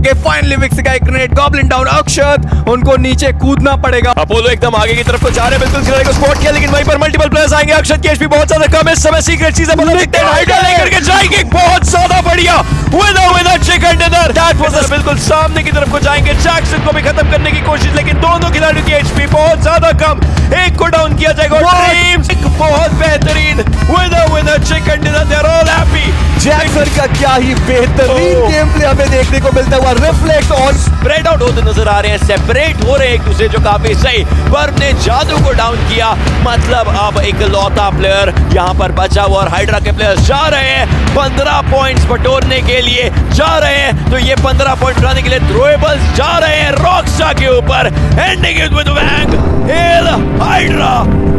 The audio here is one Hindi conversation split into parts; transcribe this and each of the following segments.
ओके फाइनली विक्स का एक ग्रेनेड, गॉब्लिन डाउन, अक्षत उनको नीचे कूदना पड़ेगा। अपोलो एकदम आगे की तरफ को जा रहे हैं, बिल्कुल खिलाड़ी को स्पॉट किया, लेकिन वहीं पर मल्टीपल प्लेयर्स आएंगे। अक्षत की एचपी बहुत ज्यादा कम है, इस समय सीक्रेट चीजें बता सकते हैं। हाइड्रा लेकर के जाएंगे, बहुत ज्यादा बढ़िया with chicken dinner, that was बिल्कुल सामने की तरफ को जाएंगे। जैक्सन को भी खत्म करने की कोशिश, लेकिन दोनों खिलाड़ियों की एचपी बहुत ज्यादा कम, एक को डाउन किया जाएगा। ड्रीम्स बहुत बेहतरीन with chicken dinner, they are all happy. Jackson का क्या ही बेहतरीन गेम प्ले हमें देखने को मिलता हुआ, रिफ्लेक्ट और स्प्रेड आउट होते नजर आ रहे हैं, सेपरेट हो रहे हैं एक दूसरे, जो काफी सही। बर्फ ने जादू को डाउन किया, मतलब अब एक लौता प्लेयर यहाँ पर बचा हुआ और हाइड्रा के प्लेयर्स जा रहे हैं 15 पॉइंट्स बटोरने के लिए जा रहे हैं। तो ये 15 पॉइंट बनाने के लिए थ्रोएबल्स जा रहे हैं रॉकस्टार के ऊपर, ending it with bang. Hello hydra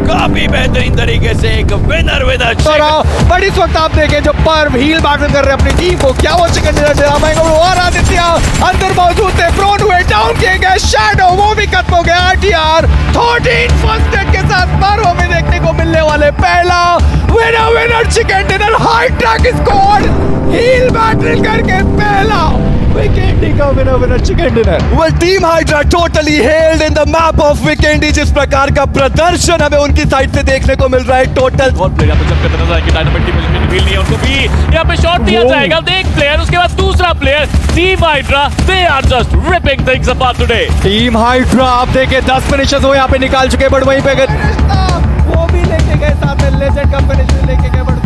काफी बेहतरीन तरीके से एक विनर बट इस वक्त आप देखें जो पर्व हील बैटल कर रहे हैं अपनी टीम को, क्या वो चिकन डिनर डरा पाएंगे? और आदित्य अंदर मौजूद थे, प्रोन हुए, डाउन किए गए, शैडो वो भी खत्म हो गया। आरटीआर 13 फर्स्ट एड के साथ पर्व में देखने को मिलने वाले पहला विनर चिकन डिनर। हाइड्रा की स्क्वाड हील बैटल करके पहला Vikendi का winner chicken dinner. Well, Team Hydra totally hailed in the map of Vikendi। जिस प्रकार का प्रदर्शन हमें उनकी साइड से देखने को मिल रहा है, टोटल और प्लेयर यहाँ पे जंप करते नजर आएंगे। डायनामिक टीम में रिवील नहीं है उनको भी, यहाँ पे शॉट दिया जाएगा। एक प्लेयर, उसके बाद दूसरा player. Team hydra, they are just ripping things apart today। Team hydra आप देखें 10 फिनिशर्स वो यहाँ पे निकाल चुके, बट वहीं पे वो भी लेके गए साथ में लेजेंड का फिनिश लेके गए, बट